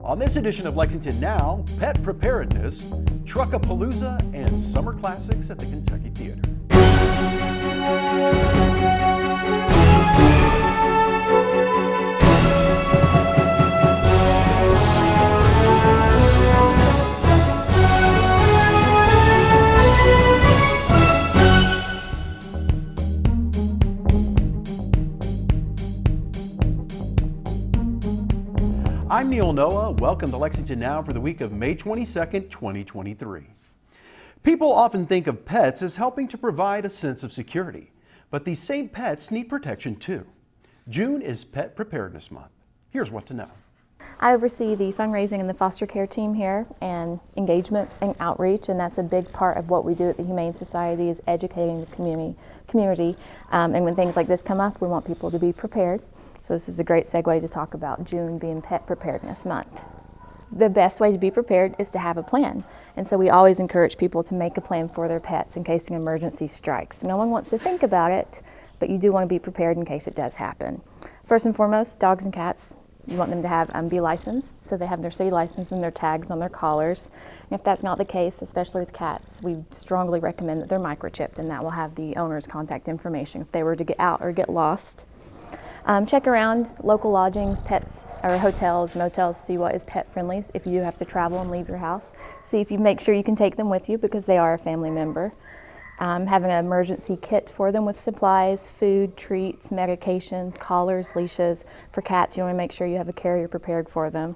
On this edition of Lexington Now, Pet Preparedness, Truck-a-palooza, and summer classics at the Kentucky Theater. I'm Neil Noah. Welcome to Lexington Now for the week of May 22nd, 2023. People often think of pets as helping to provide a sense of security, but these same pets need protection too. June is Pet Preparedness Month. Here's what to know. I oversee the fundraising and the foster care team here and engagement and outreach, and that's a big part of what we do at the Humane Society is educating the community. And when things like this come up, we want people to be prepared. So this is a great segue to talk about June being Pet Preparedness Month. The best way to be prepared is to have a plan. And so we always encourage people to make a plan for their pets in case an emergency strikes. No one wants to think about it, but you do want to be prepared in case it does happen. First and foremost, dogs and cats, you want them to have be licensed, so they have their city license and their tags on their collars. And if that's not the case, especially with cats, we strongly recommend that they're microchipped, and that will have the owner's contact information if they were to get out or get lost. Check around local lodgings, pets, or hotels, motels, see what is pet friendly. If you do have to travel and leave your house, see if you make sure you can take them with you because they are a family member. Having an emergency kit for them with supplies, food, treats, medications, collars, leashes. For cats, you want to make sure you have a carrier prepared for them.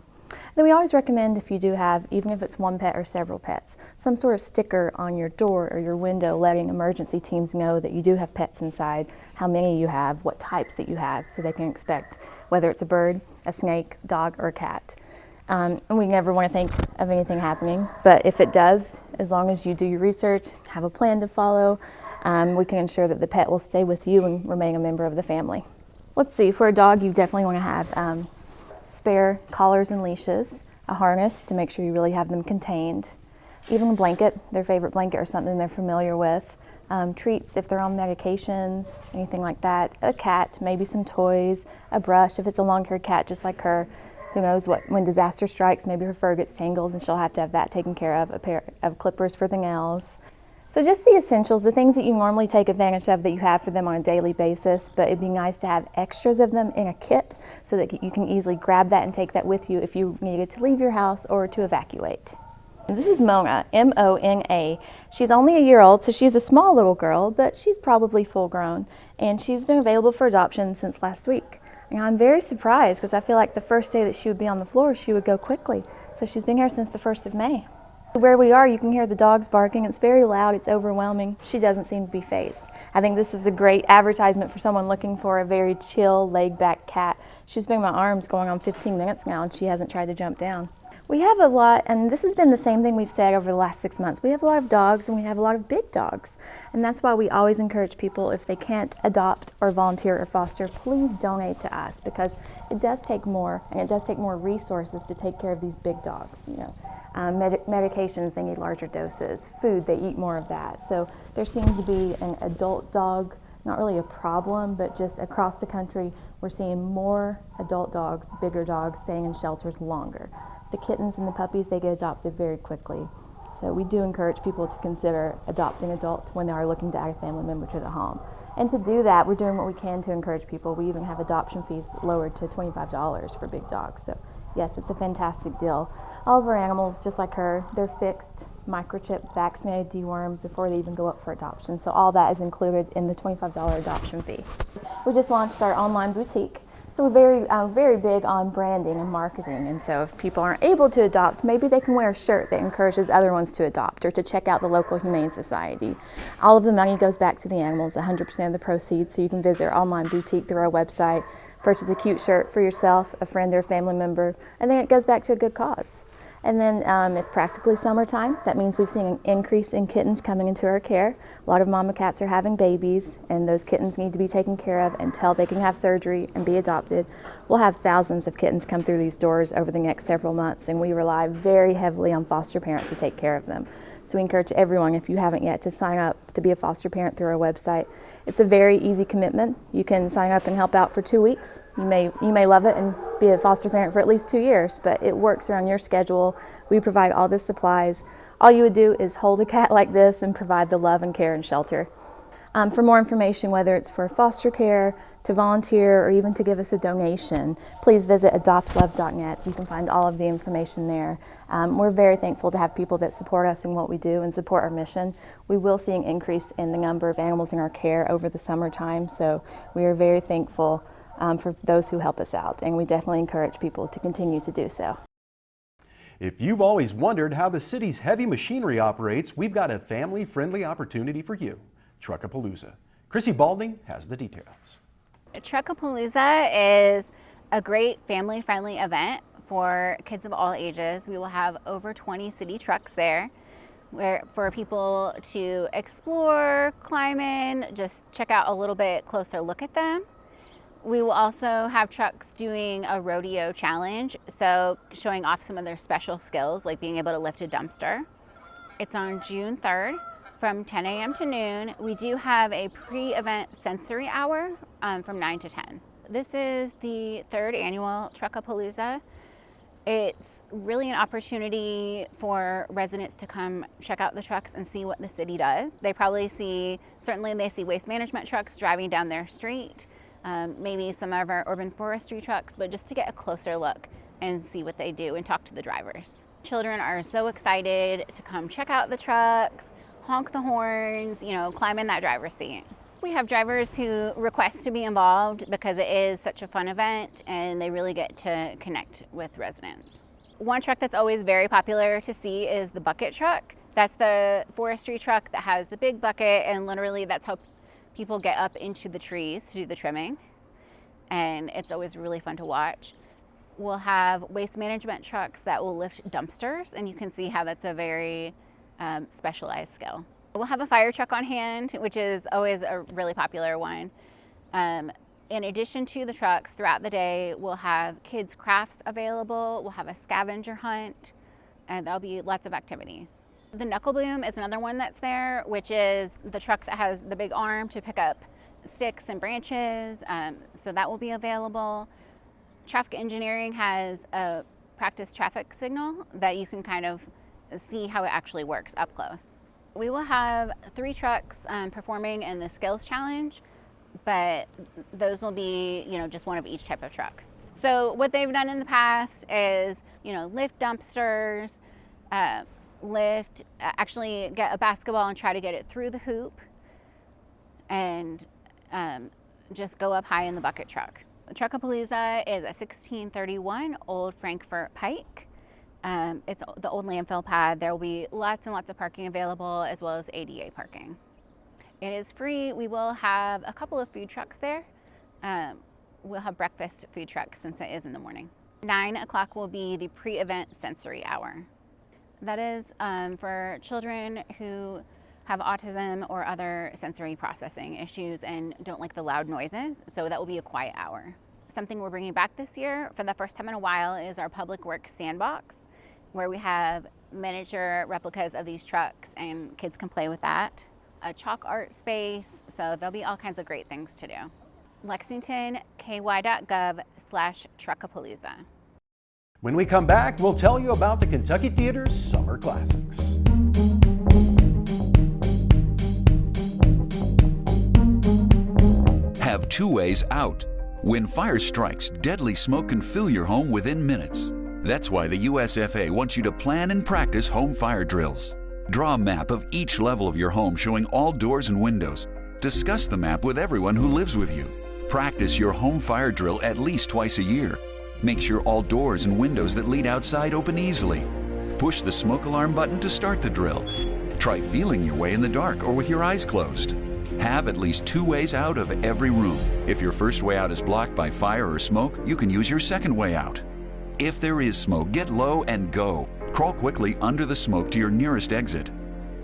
Then we always recommend, if you do have, even if it's one pet or several pets, some sort of sticker on your door or your window letting emergency teams know that you do have pets inside, how many you have, what types that you have, so they can expect whether it's a bird, a snake, dog, or a cat. And we never want to think of anything happening, but if it does, as long as you do your research, have a plan to follow, we can ensure that the pet will stay with you and remain a member of the family. Let's see, for a dog, you definitely want to have spare collars and leashes, a harness to make sure you really have them contained, even a blanket, their favorite blanket or something they're familiar with, treats if they're on medications, anything like that, a cat, maybe some toys, a brush if it's a long-haired cat just like her. Who knows when disaster strikes, maybe her fur gets tangled and she'll have to have that taken care of, a pair of clippers for the nails. So just the essentials, the things that you normally take advantage of that you have for them on a daily basis, but it'd be nice to have extras of them in a kit so that you can easily grab that and take that with you if you needed to leave your house or to evacuate. And this is Mona, M-O-N-A. She's only a year old, so she's a small little girl, but she's probably full grown, and she's been available for adoption since last week. And I'm very surprised because I feel like the first day that she would be on the floor, she would go quickly. So she's been here since the 1st of May. Where we are, you can hear the dogs barking. It's very loud, it's overwhelming. She doesn't seem to be fazed. I think this is a great advertisement for someone looking for a very chill, laid-back cat. She's been in my arms going on 15 minutes now, and she hasn't tried to jump down. We have a lot, and this has been the same thing we've said over the last 6 months. We have a lot of dogs, and we have a lot of big dogs. And that's why we always encourage people, if they can't adopt or volunteer or foster, please donate to us, because it does take more, and it does take more resources to take care of these big dogs, you know. Medications, they need larger doses. Food, they eat more of that. So there seems to be an adult dog, not really a problem, but just across the country, we're seeing more adult dogs, bigger dogs, staying in shelters longer. The kittens and the puppies, they get adopted very quickly. So we do encourage people to consider adopting adults when they are looking to add a family member to the home. And to do that, we're doing what we can to encourage people. We even have adoption fees lowered to $25 for big dogs. So yes, it's a fantastic deal. All of our animals, just like her, they're fixed, microchipped, vaccinated, dewormed before they even go up for adoption. So all that is included in the $25 adoption fee. We just launched our online boutique. So we're very big on branding and marketing. And so if people aren't able to adopt, maybe they can wear a shirt that encourages other ones to adopt or to check out the local Humane Society. All of the money goes back to the animals, 100% of the proceeds. So you can visit our online boutique through our website, purchase a cute shirt for yourself, a friend or a family member, and then it goes back to a good cause. And then it's practically summertime. That means we've seen an increase in kittens coming into our care. A lot of mama cats are having babies, and those kittens need to be taken care of until they can have surgery and be adopted. We'll have thousands of kittens come through these doors over the next several months, and we rely very heavily on foster parents to take care of them. So we encourage everyone, if you haven't yet, to sign up to be a foster parent through our website. It's a very easy commitment. You can sign up and help out for 2 weeks. You may love it and be a foster parent for at least 2 years, but it works around your schedule. We provide all the supplies. All you would do is hold a cat like this and provide the love and care and shelter. For more information, whether it's for foster care, to volunteer, or even to give us a donation, please visit adoptlove.net. You can find all of the information there. We're very thankful to have people that support us in what we do and support our mission. We will see an increase in the number of animals in our care over the summertime, so we are very thankful for those who help us out, and we definitely encourage people to continue to do so. If you've always wondered how the city's heavy machinery operates, we've got a family-friendly opportunity for you. Truck-a-palooza. Chrissy Balding has the details. Truck-a-palooza is a great family-friendly event for kids of all ages. We will have over 20 city trucks there for people to explore, climb in, just check out a little bit closer look at them. We will also have trucks doing a rodeo challenge, so showing off some of their special skills like being able to lift a dumpster. It's on June 3rd. From 10 a.m. to noon. We do have a pre-event sensory hour from 9 to 10. This is the 3rd annual Truck-a-palooza. It's really an opportunity for residents to come check out the trucks and see what the city does. They probably certainly they see waste management trucks driving down their street, maybe some of our urban forestry trucks, but just to get a closer look and see what they do and talk to the drivers. Children are so excited to come check out the trucks, honk the horns, climb in that driver's seat. We have drivers who request to be involved because it is such a fun event and they really get to connect with residents. One truck that's always very popular to see is the bucket truck. That's the forestry truck that has the big bucket, and literally that's how people get up into the trees to do the trimming. And it's always really fun to watch. We'll have waste management trucks that will lift dumpsters, and you can see how that's a very specialized skill. We'll have a fire truck on hand, which is always a really popular one. In addition to the trucks, throughout the day, we'll have kids' crafts available. We'll have a scavenger hunt, and there'll be lots of activities. The knuckle boom is another one that's there, which is the truck that has the big arm to pick up sticks and branches, so that will be available. Traffic engineering has a practice traffic signal that you can kind of see how it actually works up close. We will have 3 trucks performing in the skills challenge, but those will be, just one of each type of truck. So what they've done in the past is, lift dumpsters, actually get a basketball and try to get it through the hoop, and just go up high in the bucket truck. The Truck-a-palooza is at 1631 Old Frankfort Pike. It's the old landfill pad. There will be lots and lots of parking available, as well as ADA parking. It is free. We will have a couple of food trucks there. We'll have breakfast food trucks since it is in the morning. 9 o'clock will be the pre-event sensory hour. That is for children who have autism or other sensory processing issues and don't like the loud noises, so that will be a quiet hour. Something we're bringing back this year for the first time in a while is our Public Works Sandbox, where we have miniature replicas of these trucks and kids can play with that. A chalk art space, so there'll be all kinds of great things to do. LexingtonKY.gov/Truck-a-palooza. When we come back, we'll tell you about the Kentucky Theater's Summer Classics. Have 2 ways out. When fire strikes, deadly smoke can fill your home within minutes. That's why the USFA wants you to plan and practice home fire drills. Draw a map of each level of your home showing all doors and windows. Discuss the map with everyone who lives with you. Practice your home fire drill at least twice a year. Make sure all doors and windows that lead outside open easily. Push the smoke alarm button to start the drill. Try feeling your way in the dark or with your eyes closed. Have at least 2 ways out of every room. If your first way out is blocked by fire or smoke, you can use your second way out. If there is smoke, get low and go. Crawl quickly under the smoke to your nearest exit.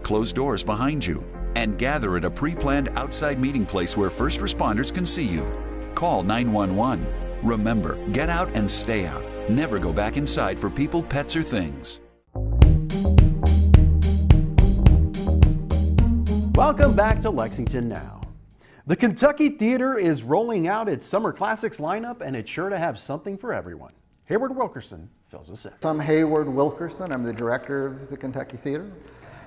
Close doors behind you and gather at a pre-planned outside meeting place where first responders can see you. Call 911. Remember, get out and stay out. Never go back inside for people, pets, or things. Welcome back to Lexington Now. The Kentucky Theater is rolling out its Summer Classics lineup, and it's sure to have something for everyone. Hayward Wilkerson fills us in. I'm Hayward Wilkerson. I'm the director of the Kentucky Theater.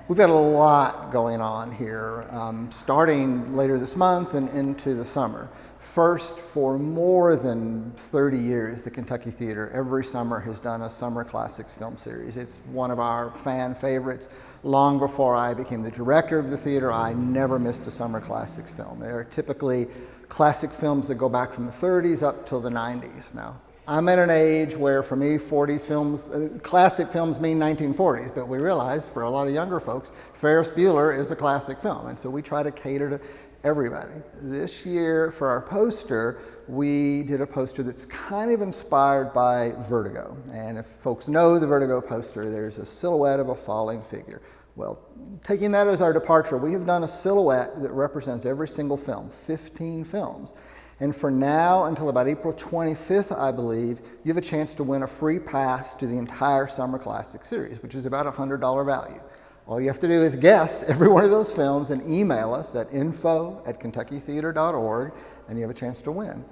We've got a lot going on here, starting later this month and into the summer. First, for more than 30 years, the Kentucky Theater every summer has done a Summer Classics film series. It's one of our fan favorites. Long before I became the director of the theater, I never missed a Summer Classics film. They're typically classic films that go back from the 30s up till the 90s now. I'm at an age where, for me, 40s films, classic films mean 1940s, but we realize for a lot of younger folks, Ferris Bueller is a classic film, and so we try to cater to everybody. This year, for our poster, we did a poster that's kind of inspired by Vertigo, and if folks know the Vertigo poster, there's a silhouette of a falling figure. Well, taking that as our departure, we have done a silhouette that represents every single film, 15 films. And for now, until about April 25th, I believe, you have a chance to win a free pass to the entire Summer Classic series, which is about a $100 value. All you have to do is guess every one of those films and email us at info@kentuckytheater.org, and you have a chance to win.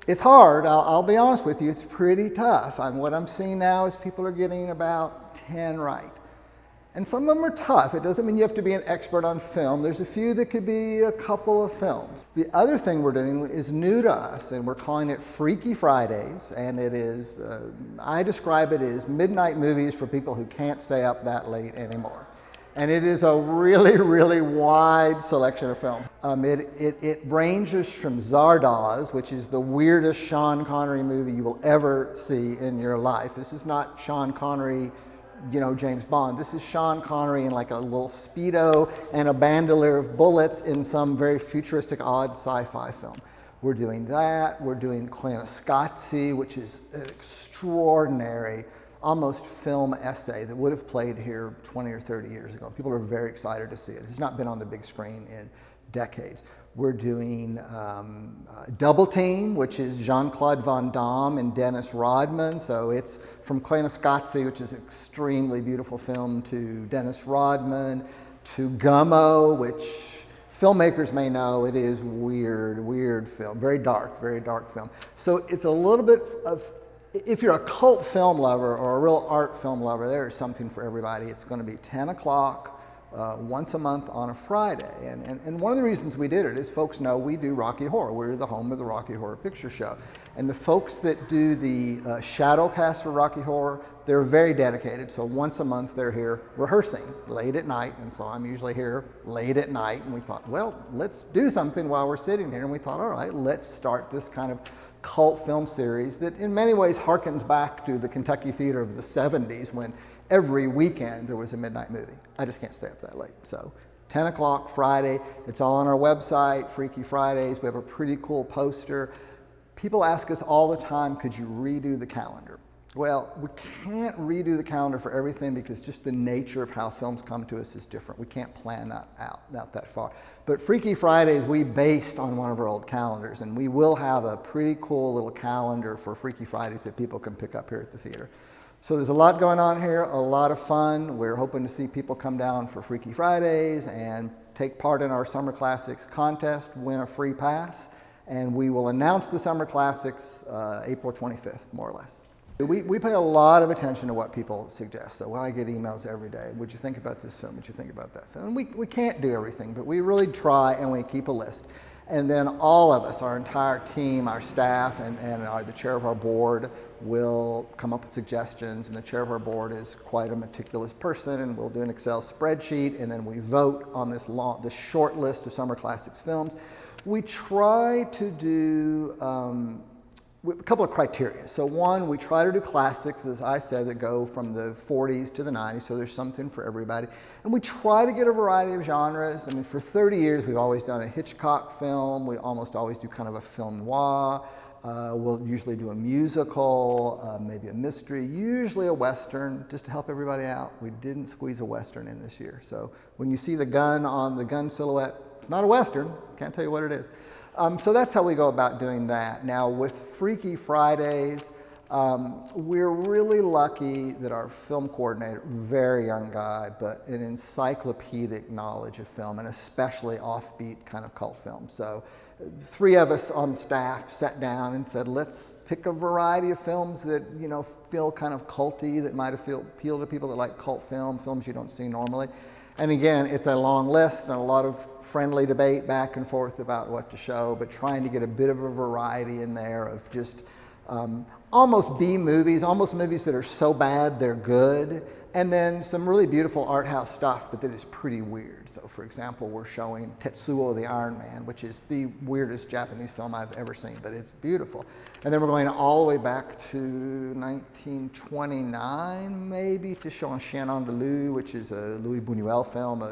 It's hard, I'll be honest with you, it's pretty tough. What I'm seeing now is people are getting about 10 right. And some of them are tough. It doesn't mean you have to be an expert on film. There's a few that could be a couple of films. The other thing we're doing is new to us, and we're calling it Freaky Fridays, and it is, I describe it as midnight movies for people who can't stay up that late anymore. And it is a really, really wide selection of films. It ranges from Zardoz, which is the weirdest Sean Connery movie you will ever see in your life. This is not Sean Connery, you know, James Bond. This is Sean Connery in like a little Speedo and a bandolier of bullets in some very futuristic, odd sci-fi film. We're doing that. We're doing Koyaanisqatsi, which is an extraordinary, almost film essay that would have played here 20 or 30 years ago. People are very excited to see it. It's not been on the big screen in decades. We're doing Double Team, which is Jean-Claude Van Damme and Dennis Rodman. So it's from Koyaanisqatsi, which is an extremely beautiful film, to Dennis Rodman, to Gummo, which filmmakers may know it is weird film, very dark film. So it's a little bit of, if you're a cult film lover or a real art film lover, there is something for everybody. It's going to be 10 o'clock. Once a month on a Friday. And one of the reasons we did it is folks know we do Rocky Horror. We're the home of the Rocky Horror Picture Show. And the folks that do the shadow cast for Rocky Horror, they're very dedicated. So once a month they're here rehearsing late at night. And so I'm usually here late at night. And we thought, well, let's do something while we're sitting here. And we thought, all right, let's start this kind of cult film series that in many ways harkens back to the Kentucky Theater of the 70s when every weekend there was a midnight movie. I just can't stay up that late. So 10 o'clock Friday, it's all on our website, Freaky Fridays. We have a pretty cool poster. People ask us all the time, could you redo the calendar? Well, we can't redo the calendar for everything because just the nature of how films come to us is different. We can't plan that out that far. But Freaky Fridays, we based on one of our old calendars, and we will have a pretty cool little calendar for Freaky Fridays that people can pick up here at the theater. So there's a lot going on here, a lot of fun. We're hoping to see people come down for Freaky Fridays and take part in our Summer Classics contest, win a free pass, and we will announce the Summer Classics April 25th, more or less. We pay a lot of attention to what people suggest. So I get emails every day. Would you think about this film? Would you think about that film? And we can't do everything, but we really try and we keep a list. And then all of us, our entire team, our staff, and the chair of our board will come up with suggestions. And the chair of our board is quite a meticulous person, and we'll do an Excel spreadsheet, and then we vote on this short list of Summer Classics films. We try to do a couple of criteria. So one, we try to do classics, as I said, that go from the 40s to the 90s, so there's something for everybody. And we try to get a variety of genres. I mean, for 30 years, we've always done a Hitchcock film. We almost always do kind of a film noir. We'll usually do a musical, maybe a mystery, usually a Western, just to help everybody out. We didn't squeeze a Western in this year. So when you see the gun on the gun silhouette, it's not a Western. Can't tell you what it is. So that's how we go about doing that. Now with Freaky Fridays, we're really lucky that our film coordinator, very young guy, but an encyclopedic knowledge of film, and especially offbeat kind of cult film. So 3 of us on staff sat down and said, let's pick a variety of films that, feel kind of culty, that might appeal to people that like cult films you don't see normally. And again, it's a long list and a lot of friendly debate back and forth about what to show, but trying to get a bit of a variety in there of just almost B movies, almost movies that are so bad they're good, and then some really beautiful art house stuff, but that is pretty weird. So for example, we're showing Tetsuo the Iron Man, which is the weirdest Japanese film I've ever seen, but it's beautiful. And then we're going all the way back to 1929, maybe, to show Chien Andalou, which is a Louis Buñuel film,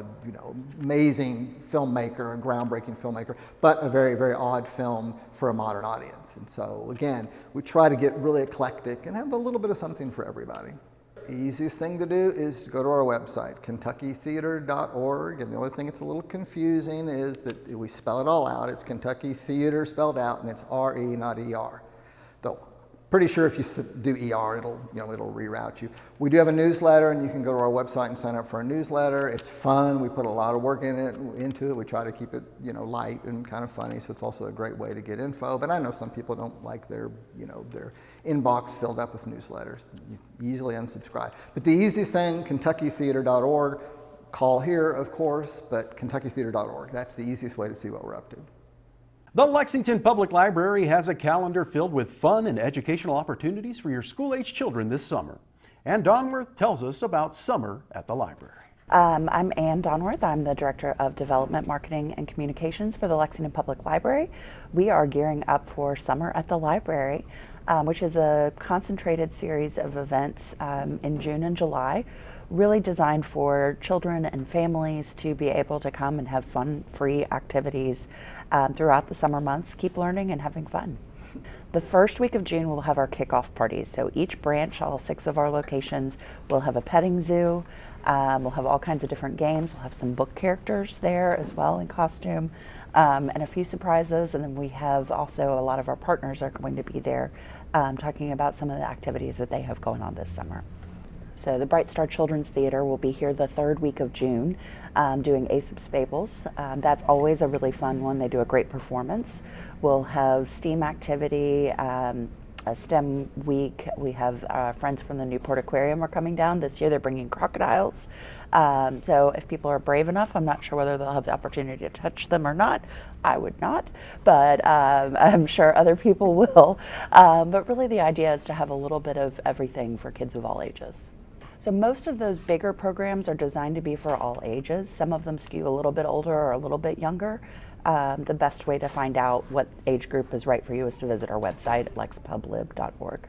amazing filmmaker, a groundbreaking filmmaker, but a very, very odd film for a modern audience. And so again, we try to get really eclectic and have a little bit of something for everybody. The easiest thing to do is to go to our website, KentuckyTheater.org, and the only thing that's a little confusing is that we spell it all out. It's Kentucky Theater spelled out, and it's R-E, not E-R. Though, pretty sure if you do ER, it'll reroute you. We do have a newsletter, and you can go to our website and sign up for a newsletter. It's fun. We put a lot of work into it. We try to keep it, light and kind of funny, so it's also a great way to get info. But I know some people don't like their inbox filled up with newsletters. You easily unsubscribe. But the easiest thing, KentuckyTheater.org. Call here, of course, but KentuckyTheater.org. That's the easiest way to see what we're up to. The Lexington Public Library has a calendar filled with fun and educational opportunities for your school-age children this summer. Ann Donworth tells us about summer at the library. I'm Ann Donworth. I'm the Director of Development, Marketing, and Communications for the Lexington Public Library. We are gearing up for Summer at the Library, which is a concentrated series of events in June and July, really designed for children and families to be able to come and have fun, free activities throughout the summer months, keep learning and having fun. The first week of June, we'll have our kickoff parties. So each branch, all 6 of our locations, will have a petting zoo. We'll have all kinds of different games. We'll have some book characters there as well in costume, and a few surprises. And then we have also a lot of our partners are going to be there talking about some of the activities that they have going on this summer. So the Bright Star Children's Theater will be here the 3rd week of June doing Aesop's Fables. That's always a really fun one. They do a great performance. We'll have STEAM activity, a STEM week. We have friends from the Newport Aquarium are coming down. This year they're bringing crocodiles. So if people are brave enough, I'm not sure whether they'll have the opportunity to touch them or not. I would not, but I'm sure other people will. But really the idea is to have a little bit of everything for kids of all ages. So most of those bigger programs are designed to be for all ages. Some of them skew a little bit older or a little bit younger. The best way to find out what age group is right for you is to visit our website at lexpublib.org.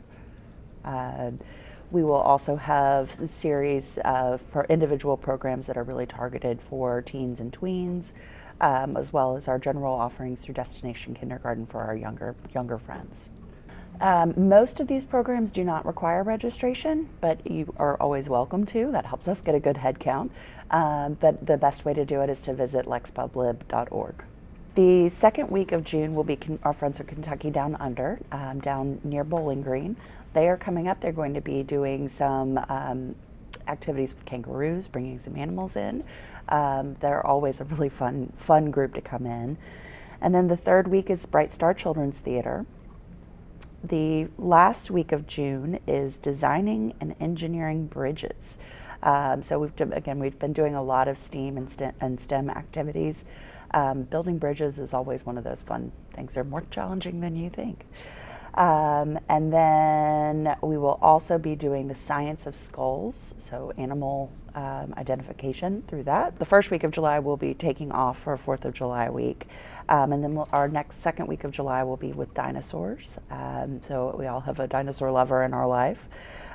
We will also have a series of individual programs that are really targeted for teens and tweens, as well as our general offerings through Destination Kindergarten for our younger friends. Most of these programs do not require registration, but you are always welcome to. That helps us get a good head count. But the best way to do it is to visit lexpublib.org. The second week of June will be our friends at Kentucky Down Under, down near Bowling Green. They are coming up. They're going to be doing some activities with kangaroos, bringing some animals in. They're always a really fun group to come in. And then the 3rd week is Bright Star Children's Theater. The last week of June is Designing and Engineering Bridges. So we've been doing a lot of STEAM and STEM activities. Building bridges is always one of those fun things. They're more challenging than you think. And then we will also be doing the Science of Skulls, so animal identification through that. The first week of July we'll be taking off for 4th of July week. And then our second week of July will be with dinosaurs. So we all have a dinosaur lover in our life.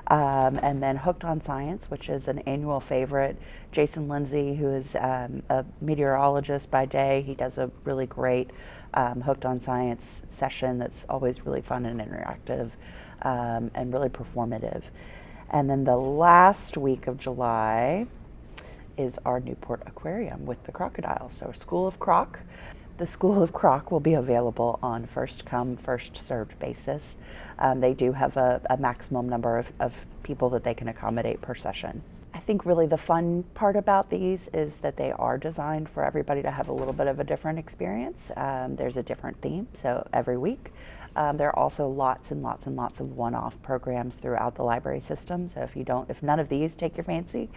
And then Hooked on Science, which is an annual favorite. Jason Lindsay, who is a meteorologist by day, he does a really great Hooked on Science session that's always really fun and interactive and really performative. And then the last week of July is our Newport Aquarium with the crocodiles. So School of Croc. The School of Croc will be available on first come, first served basis. They do have a maximum number of people that they can accommodate per session. I think really the fun part about these is that they are designed for everybody to have a little bit of a different experience. There's a different theme, so every week. There are also lots and lots and lots of one-off programs throughout the library system. So if none of these take your fancy,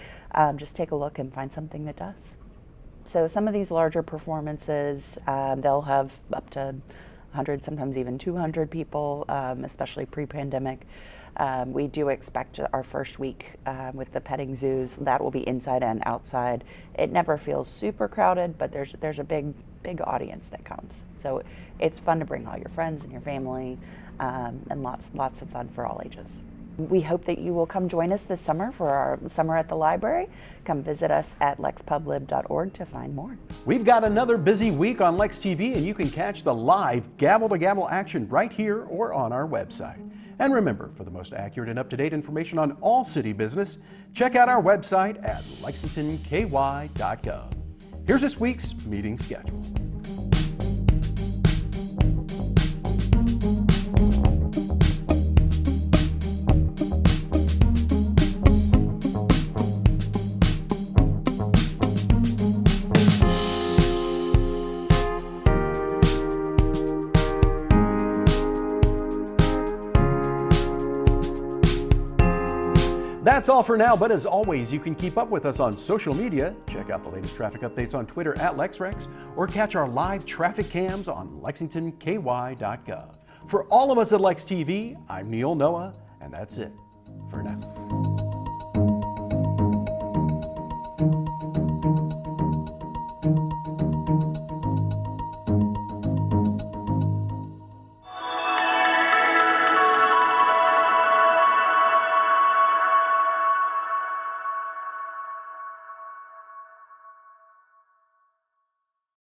just take a look and find something that does. So some of these larger performances, they'll have up to 100, sometimes even 200 people, especially pre-pandemic. We do expect our first week with the petting zoos, that will be inside and outside. It never feels super crowded, but there's a big audience that comes. So it's fun to bring all your friends and your family, and lots of fun for all ages. We hope that you will come join us this summer for our Summer at the Library. Come visit us at lexpublib.org to find more. We've got another busy week on Lex TV, and you can catch the live gavel-to-gavel action right here or on our website. And remember, for the most accurate and up-to-date information on all city business, check out our website at lexingtonky.gov. Here's this week's meeting schedule. That's all for now, but as always, you can keep up with us on social media. Check out the latest traffic updates on Twitter at LexRex, or catch our live traffic cams on lexingtonky.gov. For all of us at Lex TV, I'm Neil Noah, and that's it for now.